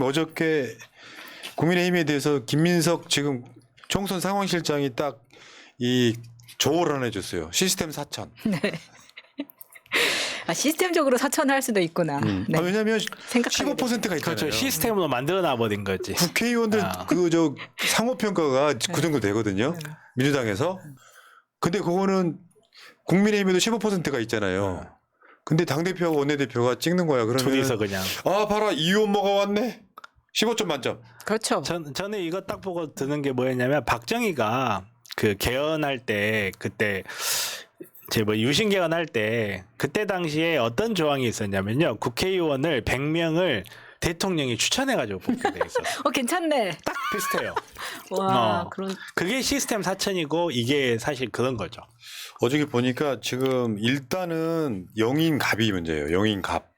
어저께 국민의힘에 대해서 김민석 지금 총선 상황실장이 딱 이 조언을 하나 해줬어요. 시스템 4천. 네. 아, 시스템적으로 사천할 수도 있구나. 네. 왜냐하면 생각하게 15%가 있잖아요. 그렇죠. 시스템으로 만들어 놔버린 거지. 국회의원들 그 저 상호평가가 그 정도 되거든요. 민주당에서. 근데 그거는 국민의힘에도 15%가 있잖아요. 근데 당대표하고 원내대표가 찍는 거야. 그러면 둘이서 그냥. 아 봐라 이 의원모가 왔네. 15점 만점. 그렇죠. 저는 이거 딱 보고 드는 게 뭐였냐면 박정희가 그 개헌할 때 그때 제 뭐 유신 개헌할 때 그때 당시에 어떤 조항이 있었냐면요. 국회의원을 100명을 대통령이 추천해가지고 뽑게 돼 있었어. 괜찮네. 딱 비슷해요. 와, 그런. 그게 시스템 4천이고 이게 사실 그런 거죠. 어저께 보니까 지금 일단은 영인갑이 문제예요. 영인갑.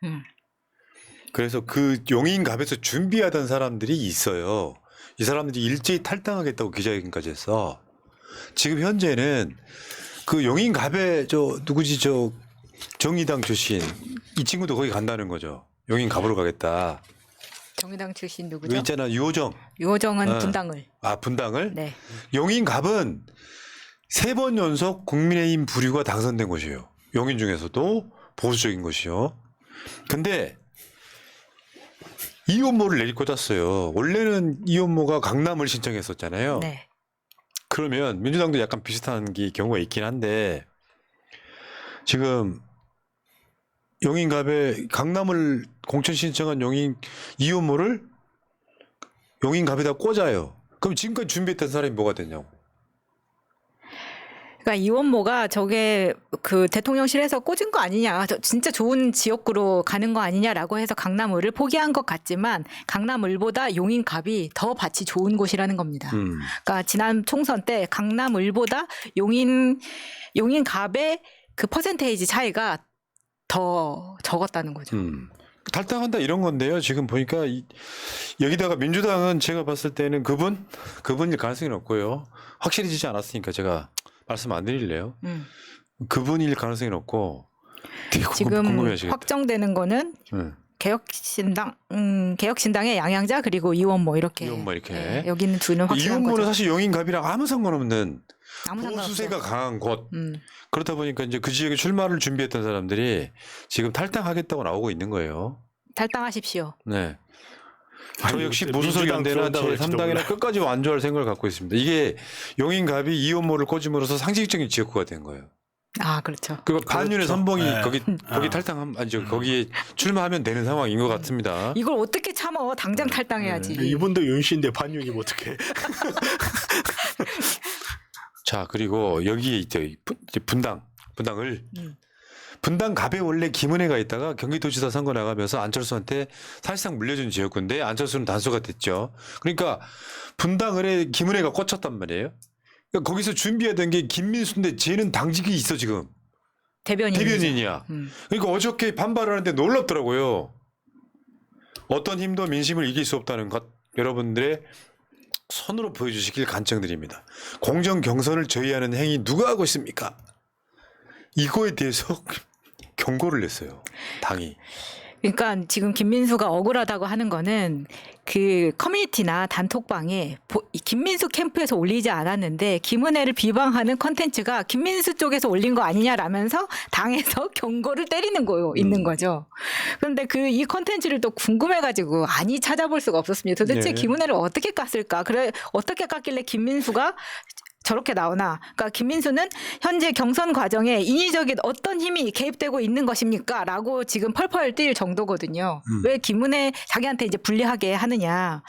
그래서 그 용인갑에서 준비하던 사람들이 있어요. 이 사람들이 일제히 탈당하겠다고 기자회견까지 했어. 지금 현재는 그 용인갑에 저 누구지 저 정의당 출신 이 친구도 거기 간다는 거죠. 용인갑으로 가겠다. 정의당 출신 그 누구죠? 있잖아 유호정. 유호정은 분당을. 아 분당을? 네. 용인갑은 3번 연속 국민의힘 부류가 당선된 곳이에요. 용인 중에서도 보수적인 곳이요. 근데 이혼모를 내릴 꽂았어요. 원래는 이혼모가 강남을 신청했었잖아요. 네. 그러면 민주당도 약간 비슷한 경우가 있긴 한데 지금 용인갑에 강남을 공천 신청한 이혼모를 용인갑에다 꽂아요. 그럼 지금까지 준비했던 사람이 뭐가 되냐고. 그러니까 이원모가 저게 그 대통령실에서 꽂은 거 아니냐, 진짜 좋은 지역구로 가는 거 아니냐라고 해서 강남을을 포기한 것 같지만 강남을보다 용인갑이 더 밭이 좋은 곳이라는 겁니다. 그러니까 지난 총선 때 강남을보다 용인갑의 그 퍼센테이지 차이가 더 적었다는 거죠. 탈당한다 이런 건데요. 지금 보니까 여기다가 민주당은 제가 봤을 때는 그분일 가능성이 없고요. 확실해지지 않았으니까 제가 말씀 안 드릴래요. 그분일 가능성이 없고 지금 궁금해하시겠다. 확정되는 거는 개혁신당의 양양자 그리고 이원모 이렇게. 이원모 이렇게. 네, 여기는 두는 확실한 이원모는 거죠. 사실 용인갑이랑 아무 상관없는 아무 보수세가 상관없어요. 강한 곳. 그렇다 보니까 이제 그 지역에 출마를 준비했던 사람들이 지금 탈당하겠다고 나오고 있는 거예요. 탈당하십시오. 네. 저 아니, 역시 민주당 보수석연대나 들어온다고 할지도 제3당이나 몰라. 끝까지 완주할 생각을 갖고 있습니다. 이게 용인갑이 이원모를 꽂음으로써 상식적인 지역구가 된 거예요. 아, 그렇죠. 그 반윤의 선봉이 네. 거기 탈당하면 아니죠. 거기에 출마하면 되는 상황인 것 같습니다. 이걸 어떻게 참어? 당장 탈당해야지. 이분도 윤씨인데 반윤이면 어떡해. 자 그리고 여기에 이제 분당을 분당갑에 원래 김은혜가 있다가 경기도지사 선거 나가면서 안철수한테 사실상 물려준 지역구인데 안철수는 단수가 됐죠. 그러니까 분당을에 김은혜가 꽂혔단 말이에요. 그러니까 거기서 준비하던 게 김민수인데 쟤는 당직이 있어 지금. 대변인이야. 그러니까 어저께 반발을 하는데 놀랍더라고요. 어떤 힘도 민심을 이길 수 없다는 것 여러분들의 손으로 보여주시길 간청드립니다. 공정 경선을 저해하는 행위 누가 하고 있습니까? 이거에 대해서 경고를 냈어요. 당이. 그러니까 지금 김민수가 억울하다고 하는 거는 그 커뮤니티나 단톡방에 김민수 캠프에서 올리지 않았는데 김은혜를 비방하는 컨텐츠가 김민수 쪽에서 올린 거 아니냐라면서 당에서 경고를 때리는 거 있는 거죠. 그런데 이 컨텐츠를 또 궁금해가지고 아니 찾아볼 수가 없었습니다. 도대체 네. 김은혜를 어떻게 깠을까? 그래 어떻게 깠길래 김민수가 저렇게 나오나? 그러니까 김민수는 현재 경선 과정에 인위적인 어떤 힘이 개입되고 있는 것입니까? 라고 지금 펄펄 뛸 정도거든요. 왜 김은혜 자기한테 이제 불리하게 하느냐.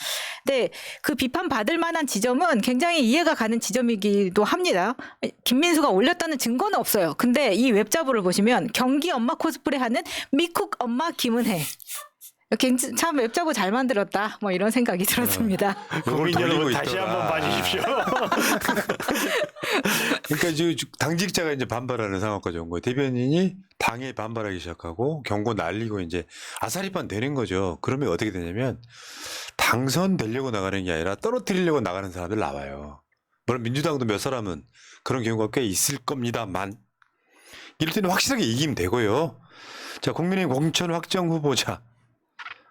근데 그 비판받을 만한 지점은 굉장히 이해가 가는 지점이기도 합니다. 김민수가 올렸다는 증거는 없어요. 근데 이 웹자보를 보시면 경기 엄마 코스프레 하는 미쿡 엄마 김은혜. 참 웹자보 잘 만들었다. 뭐 이런 생각이 들었습니다. 국민 돌리고 여러분 다시 있더라. 한번 봐주십시오. 그러니까 지금 당직자가 이제 반발하는 상황까지 온 거예요. 대변인이 당에 반발하기 시작하고 경고 날리고 이제 아사리판 되는 거죠. 그러면 어떻게 되냐면 당선되려고 나가는 게 아니라 떨어뜨리려고 나가는 사람들 나와요. 물론 민주당도 몇 사람은 그런 경우가 꽤 있을 겁니다만 이럴 때는 확실하게 이기면 되고요. 자, 국민의힘 공천 확정 후보자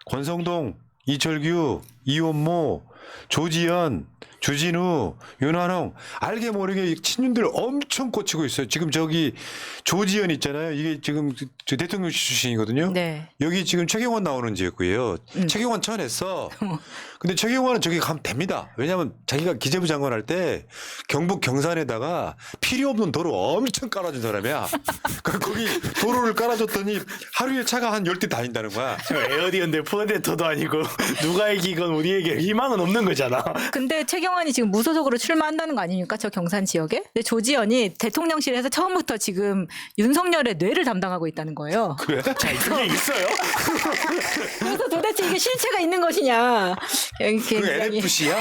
권성동 이철규, 이원모, 조지현, 주진우, 윤한홍 알게 모르게 친윤들 엄청 꽂히고 있어요. 지금 저기 조지현 있잖아요. 이게 지금 저 대통령 출신이거든요. 네. 여기 지금 최경환 나오는 지역구예요. 최경환 쳐냈어. 근데 최경환은 저기 가면 됩니다. 왜냐하면 자기가 기재부 장관 할 때 경북 경산에다가 필요 없는 도로 엄청 깔아준 사람이야. 거기 도로를 깔아줬더니 하루에 차가 한 10대 다닌다는 거야. 에어디언데 푸른데터도 아니고 누가 이기건 우리에게 희망은 없는 거잖아. 근데 최경환이 지금 무소속으로 출마한다는 거 아닙니까? 저 경산 지역에. 근데 조지현이 대통령실에서 처음부터 지금 윤석열의 뇌를 담당하고 있다는 거예요. 그래? 자, 그게 있어요? 그래서 도대체 이게 실체가 있는 것이냐. 그 NFC야?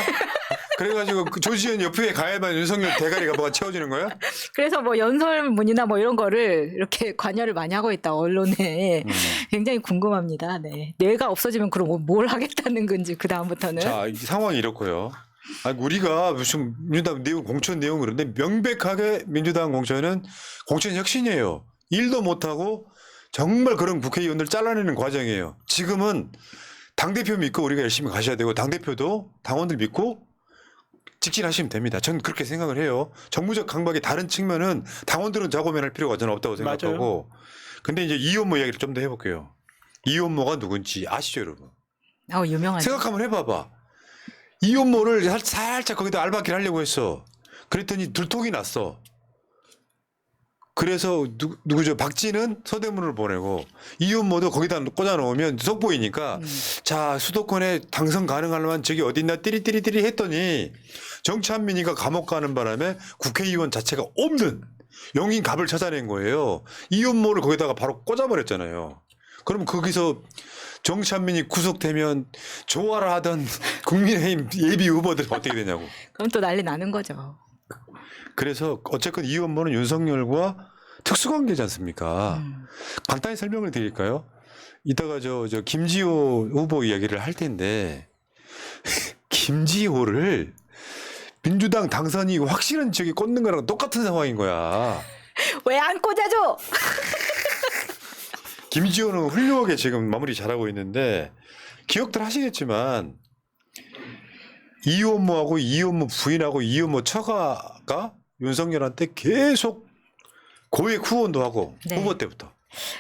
그래가지고 그 조지현 옆에 가야만 윤석열 대가리가 뭐가 채워지는 거야? 그래서 뭐 연설문이나 뭐 이런 거를 이렇게 관여를 많이 하고 있다 언론에. 굉장히 궁금합니다. 네. 뇌가 없어지면 그럼 뭘 하겠다는 건지 그 다음부터는. 자, 이 상황이 이렇고요. 아니, 우리가 무슨 민주당 내용 공천 내용 그런데 명백하게 민주당 공천은 공천 혁신이에요. 일도 못하고 정말 그런 국회의원들 잘라내는 과정이에요. 지금은 당대표 믿고 우리가 열심히 가셔야 되고 당대표도 당원들 믿고 직진하시면 됩니다. 저는 그렇게 생각을 해요. 정무적 강박의 다른 측면은 당원들은 작업해낼 필요가 저는 없다고 생각하고. 맞아요. 근데 이제 이원모 이야기를 좀 더 해볼게요. 이원모가 누군지 아시죠, 여러분? 유명하죠. 생각 한번 해봐봐. 이원모를 살짝 거기다 알바길 하려고 했어. 그랬더니 들통이 났어. 그래서 누구죠? 박지는 서대문을 보내고 이원모도 거기다 꽂아 놓으면 속보이니까 자 수도권에 당선 가능하려면 저기 어딨나 띠리띠리띠리 했더니 정찬민이가 감옥 가는 바람에 국회의원 자체가 없는 용인 갑을 찾아낸 거예요. 이원모를 거기다가 바로 꽂아버렸잖아요. 그럼 거기서 정찬민이 구속되면 좋아라 하던 국민의힘 예비 후보들 어떻게 되냐고. 그럼 또 난리 나는 거죠. 그래서 어쨌건 이원모는 윤석열과 특수관계지 않습니까? 간단히 설명을 드릴까요? 이따가 저 김지호 후보 이야기를 할 텐데 김지호를 민주당 당선이 확실한 지역에 꽂는 거랑 똑같은 상황인 거야. 왜 안 꽂아줘? 김지호는 훌륭하게 지금 마무리 잘하고 있는데 기억들 하시겠지만 이원모하고 이원모 부인하고 이원모 처가가 윤석열한테 계속 고액 후원도 하고 네. 후보 때부터.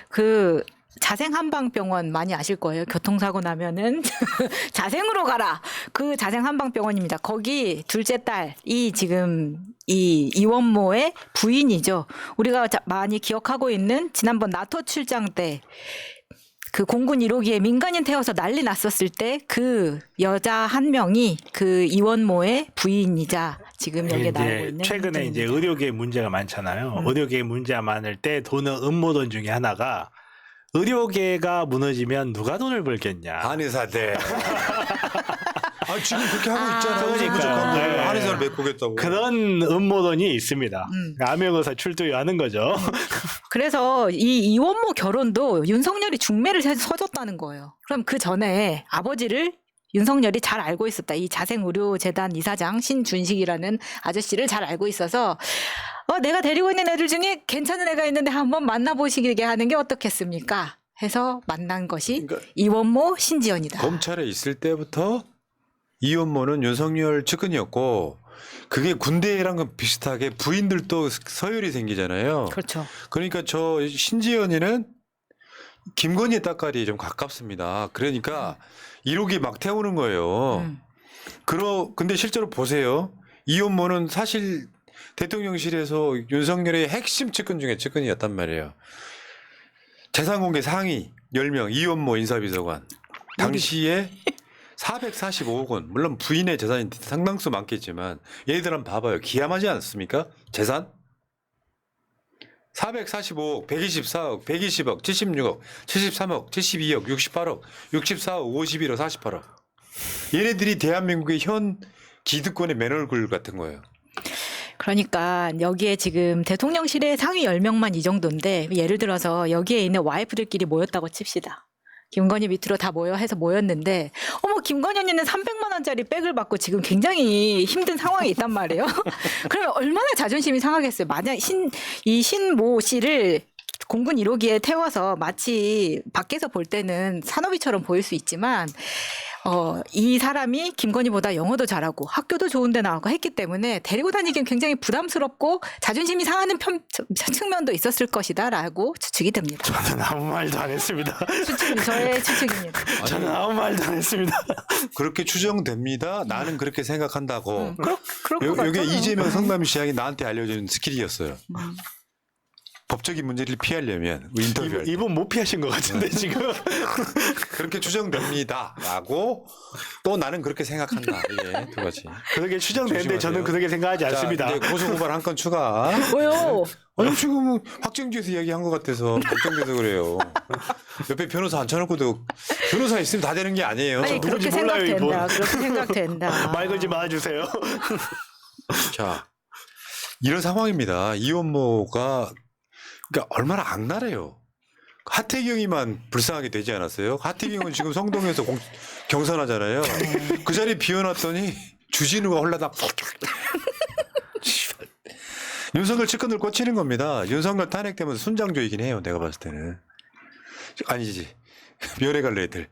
그 자생 한방병원 많이 아실 거예요. 교통사고 나면은 자생으로 가라. 그 자생 한방병원입니다. 거기 둘째 딸이 지금 이 이원모의 부인이죠. 우리가 많이 기억하고 있는 지난번 나토 출장 때 그 공군 1호기에 민간인 태워서 난리 났었을 때 그 여자 한 명이 그 이원모의 부인이자 지금 여기에 나오고 있는 최근에 이제 행정입니다. 의료계에 문제가 많잖아요. 의료계에 문제가 많을 때 돈은 음모론 중에 하나가 의료계가 무너지면 누가 돈을 벌겠냐. 한의사대. 지금 그렇게 하고 있잖아요. 그러니까. 네. 한의사를 메꾸겠다고. 그런 음모론이 있습니다. 암행어사 출두하는 거죠. 그래서 이 이원모 결혼도 윤석열이 중매를 서줬다는 거예요. 그럼 그 전에 아버지를 윤석열이 잘 알고 있었다. 이 자생의료재단 이사장 신준식이라는 아저씨를 잘 알고 있어서 내가 데리고 있는 애들 중에 괜찮은 애가 있는데 한번 만나보시게 하는 게 어떻겠습니까? 해서 만난 것이 그러니까 이원모 신지연이다. 검찰에 있을 때부터 이원모는 윤석열 측근이었고 그게 군대랑 건 비슷하게 부인들도 서열이 생기잖아요. 그렇죠. 그러니까 저 신지연이는 김건희의 딸깔이 좀 가깝습니다. 그러니까 1호기 막 태우는 거예요. 근데 실제로 보세요. 이원모는 사실 대통령실에서 윤석열의 핵심 측근 중에 측근이었단 말이에요. 재산공개 상위 10명 이원모 인사비서관. 당시에 445억 원. 물론 부인의 재산이 상당수 많겠지만 얘들 한번 봐봐요. 기함하지 않습니까? 재산? 445억, 124억, 120억, 76억, 73억, 72억, 68억, 64억, 51억, 48억. 얘네들이 대한민국의 현 기득권의 맨얼굴 같은 거예요. 그러니까 여기에 지금 대통령실의 상위 10명만 이 정도인데 예를 들어서 여기에 있는 와이프들끼리 모였다고 칩시다. 김건희 밑으로 다 해서 모였는데 김건희 언니는 300만 원짜리 백을 받고 지금 굉장히 힘든 상황에 있단 말이에요. 그러면 얼마나 자존심이 상하겠어요. 만약 이 신모 씨를 공군 1호기에 태워서 마치 밖에서 볼 때는 산업이처럼 보일 수 있지만 이 사람이 김건희보다 영어도 잘하고 학교도 좋은데 나오고 했기 때문에 데리고 다니기엔 굉장히 부담스럽고 자존심이 상하는 측면도 있었을 것이다라고 추측이 됩니다. 저는 아무 말도 안 했습니다. 저의 추측입니다. 저는 아무 말도 안 했습니다. 그렇게 추정됩니다. 나는 그렇게 생각한다고. 그럴 것 이게 같아요. 이재명 성남시장이 나한테 알려준 스킬이었어요. 법적인 문제를 피하려면 인터뷰할 때 이분 못 피하신 것 같은데 지금. 그렇게 추정됩니다라고 또 나는 그렇게 생각한다. 이게 두 가지. 그렇게 추정되는데 조심하세요. 저는 그렇게 생각하지 않습니다. 자, 이제 고소고발 한 건 추가. 왜요? 아니 지금 확정지에서 이야기한 것 같아서 걱정돼서 그래요. 옆에 변호사 앉혀놓고도 변호사 있으면 다 되는 게 아니에요. 아니 누군지 그렇게 몰라요, 생각된다. 이분. 그렇게 생각된다. 말 걸지 말아주세요. 자, 이런 상황입니다. 이원모가 그러니까 얼마나 악랄해요. 하태경이만 불쌍하게 되지 않았어요? 하태경은 지금 성동에서 경선하잖아요. 그 자리 비워놨더니 주진우가 홀라당 윤석열 측근들 꽂히는 겁니다. 윤석열 탄핵되면서 순장조이긴 해요. 내가 봤을 때는. 아니지. 면회 갈래 애들.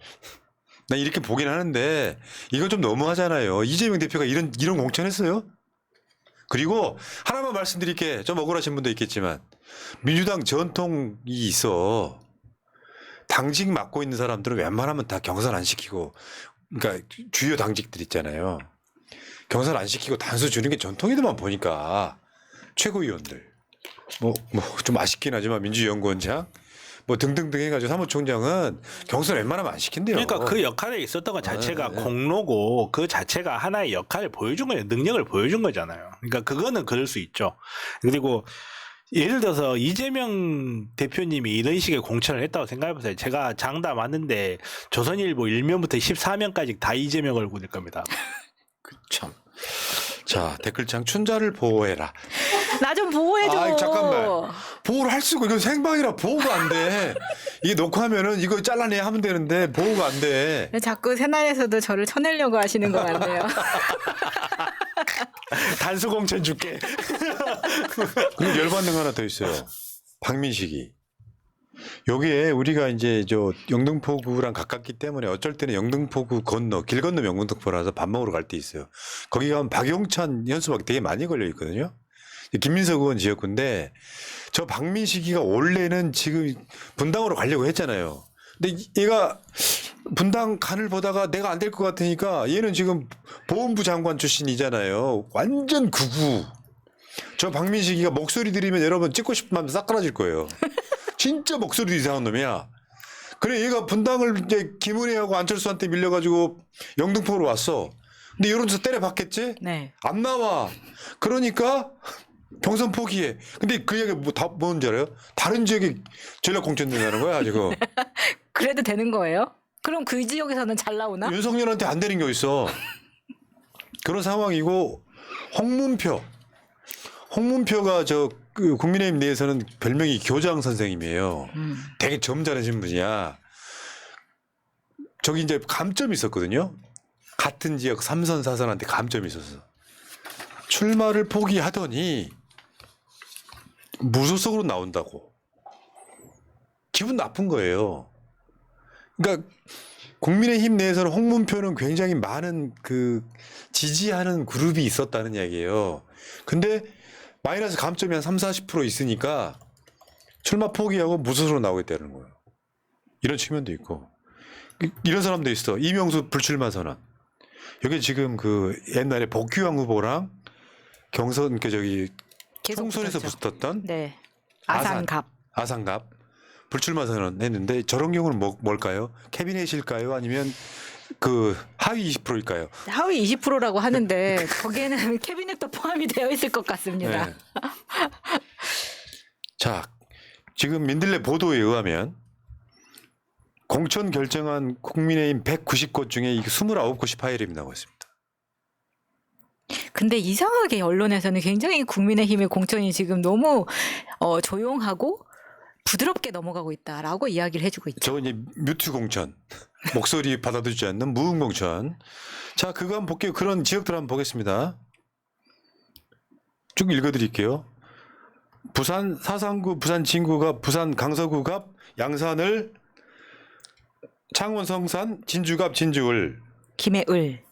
난 이렇게 보긴 하는데 이건 좀 너무하잖아요. 이재명 대표가 이런 공천했어요? 그리고 하나만 말씀드릴게. 좀 억울하신 분도 있겠지만 민주당 전통이 있어. 당직 맡고 있는 사람들은 웬만하면 다 경선 안 시키고, 그러니까 주요 당직들 있잖아요. 경선 안 시키고 단수 주는 게 전통이더만 보니까 최고위원들 뭐 좀 아쉽긴 하지만 민주연구원장 뭐 등등등 해가지고 사무총장은 경선 웬만하면 안 시킨대요. 그러니까 그 역할에 있었던 것 자체가 네. 공로고 그 자체가 하나의 역할을 보여준 거예요. 능력을 보여준 거잖아요. 그러니까 그거는 그럴 수 있죠. 그리고 예를 들어서 이재명 대표님이 이런 식의 공천을 했다고 생각해보세요. 제가 장담 많은데 조선일보 1면부터 14면까지 다 이재명 얼굴일 겁니다. 참. 자, 댓글창 춘자를 보호해라. 나 좀 보호해줘. 아, 잠깐만. 보호를 할 수가 이건 생방이라 보호가 안 돼. 이게 녹화하면은 이거 잘라내야 하면 되는데 보호가 안 돼. 자꾸 새날에서도 저를 쳐내려고 하시는 것 같네요. 단수 공천 줄게. 그리고 열받는 거 하나 더 있어요. 박민식이. 여기에 우리가 이제 저 영등포구랑 가깝기 때문에 어쩔 때는 영등포구 건너 길 건너 영등포라서 밥 먹으러 갈 때 있어요. 거기 가면 박용찬 현수막 되게 많이 걸려 있거든요. 김민석 의원 지역구인데 저 박민식이가 원래는 지금 분당으로 가려고 했잖아요. 근데 얘가 분당 간을 보다가 내가 안 될 것 같으니까 얘는 지금 보훈부 장관 출신이잖아요. 완전 극우. 저 박민식이가 목소리 들으면 여러분 찍고 싶으면 싹 깔아질 거예요. 진짜 목소리도 이상한 놈이야. 그래 얘가 분당을 이제 김은혜하고 안철수한테 밀려가지고 영등포로 왔어. 근데 여론조사 때려봤겠지? 네. 안 나와. 그러니까 경선 포기해. 근데 그 얘기 뭔지 알아요? 다른 지역에 전략 공천된다는 거야 지금. 그래도 되는 거예요? 그럼 그 지역에서는 잘 나오나? 윤석열한테 안 되는 게 있어. 그런 상황이고 홍문표가 그 국민의힘 내에서는 별명이 교장 선생님이에요. 되게 점잖으신 분이야. 저기 이제 감점이 있었거든요. 같은 지역 3선 4선한테 감점이 있었어. 출마를 포기하더니 무소속으로 나온다고. 기분 나쁜 거예요. 그러니까 국민의힘 내에서는 홍문표는 굉장히 많은 그 지지하는 그룹이 있었다는 이야기예요. 근데 마이너스 감점이 한 30-40% 있으니까 출마 포기하고 무소속으로 나오겠다는 거예요. 이런 측면도 있고. 이런 사람도 있어. 이명수 불출마 선언. 여기 지금 그 옛날에 복귀왕 후보랑 경선 총선에서 붙었던 네. 아산갑. 불출마 선언 했는데 저런 경우는 뭘까요? 캐비넷일까요? 아니면 그 하위 20%일까요? 하위 20%라고 하는데 거기에는 캐비넷도 포함이 되어 있을 것 같습니다. 네. 자, 지금 민들레 보도에 의하면 공천 결정한 국민의힘 190곳 중에 29곳이 파일이 나오고 있습니다. 근데 이상하게 언론에서는 굉장히 국민의힘의 공천이 지금 너무 조용하고 부드럽게 넘어가고 있다라고 이야기를 해주고 있죠. 저건 이제 뮤트 공천, 목소리 받아들이지 않는 무음 공천. 자, 그거 한번 볼게요. 그런 지역들 한번 보겠습니다. 쭉 읽어드릴게요. 부산 사상구, 부산 진구갑, 부산 강서구갑, 양산을, 창원 성산, 진주갑, 진주을, 김해 을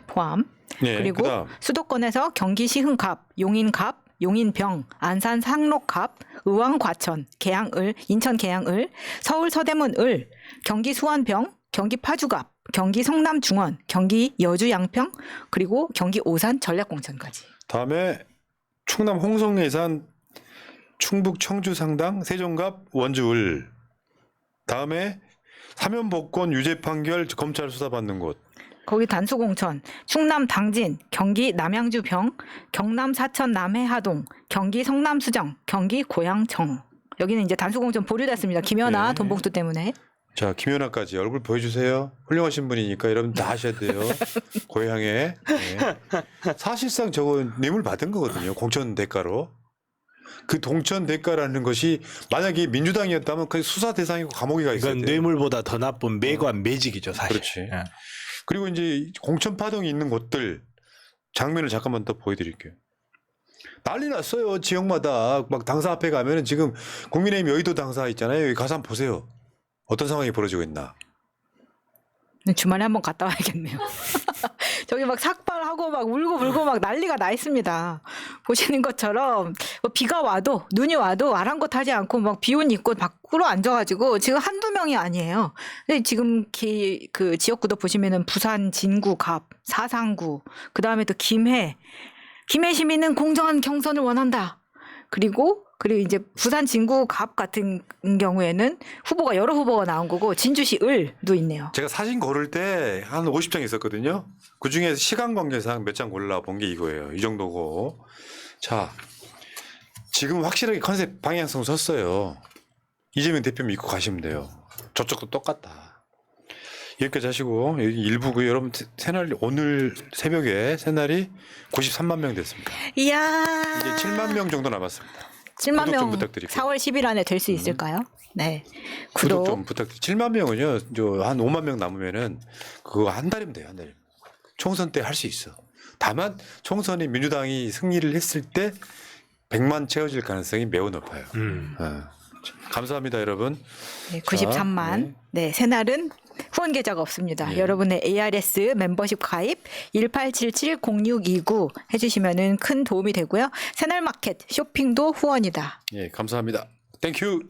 포함. 네, 그리고 그다음. 수도권에서 경기 시흥갑, 용인갑, 용인병, 안산 상록갑, 의왕 과천, 계양을, 인천 계양을, 서울 서대문 을, 경기 수원병, 경기 파주갑, 경기 성남 중원, 경기 여주 양평, 그리고 경기 오산 전략공천까지. 다음에 충남 홍성 예산, 충북 청주 상당, 세종갑, 원주 을. 다음에 사면 복권 유죄 판결 검찰 수사받는 곳. 거기 단수공천, 충남 당진, 경기 남양주 병, 경남 사천 남해하동, 경기 성남 수정, 경기 고양청. 여기는 이제 단수공천 보류됐습니다. 김연아 네. 돈봉투 때문에. 자, 김연아까지 얼굴 보여주세요. 훌륭하신 분이니까 여러분 다 하셔야 돼요. 고향에. 네. 사실상 저거 뇌물 받은 거거든요. 공천 대가로. 그 동천 대가라는 것이 만약에 민주당이었다면 그 수사 대상이고 감옥에 가 있어야 이건 돼요. 뇌물보다 더 나쁜 매관 매직이죠, 사실. 그렇지. 예. 그리고 이제 공천 파동이 있는 곳들 장면을 잠깐만 더 보여드릴게요. 난리 났어요. 지역마다 막 당사 앞에 가면은 지금 국민의힘 여의도 당사 있잖아요. 여기 가서 한번 보세요. 어떤 상황이 벌어지고 있나. 주말에 한번 갔다 와야겠네요. 저기 막 삭발하고 막 울고 불고 막 난리가 나 있습니다. 보시는 것처럼 뭐 비가 와도 눈이 와도 아랑곳하지 않고 막 비옷 입고 밖으로 앉아가지고 지금 한두 명이 아니에요. 근데 지금 그 지역구도 보시면은 부산 진구 갑, 사상구, 그 다음에 또 김해 시민은 공정한 경선을 원한다. 그리고 이제 부산 진구 갑 같은 경우에는 여러 후보가 나온 거고 진주시 을도 있네요. 제가 사진 고를 때 한 50장 있었거든요. 그중에 시간 관계상 몇 장 골라본 게 이거예요. 이 정도고. 자, 지금 확실하게 컨셉 방향성 섰어요. 이재명 대표 믿고 가시면 돼요. 저쪽도 똑같다. 여기까지 하시고 여기 일부 그 여러분 새날 오늘 새벽에 새날이 93만 명 됐습니다. 이야. 이제 7만 명 정도 남았습니다. 7만 구독 좀 명 부탁드릴게요. 4월 10일 안에 될 수 있을까요? 네. 구독 구독. 좀 부탁드립니다. 7만 명은요, 한 5만 명 남으면은 그거 한 달이면 돼요, 한 달이면. 총선 때 할 수 있어. 다만 총선에 민주당이 승리를 했을 때 100만 채워질 가능성이 매우 높아요. 감사합니다, 여러분. 네, 93만. 자, 네. 네, 새날은 후원 계좌가 없습니다. 네. 여러분의 ARS 멤버십 가입 18770629 해주시면은 큰 도움이 되고요. 새날 마켓 쇼핑도 후원이다. 예, 감사합니다. 땡큐.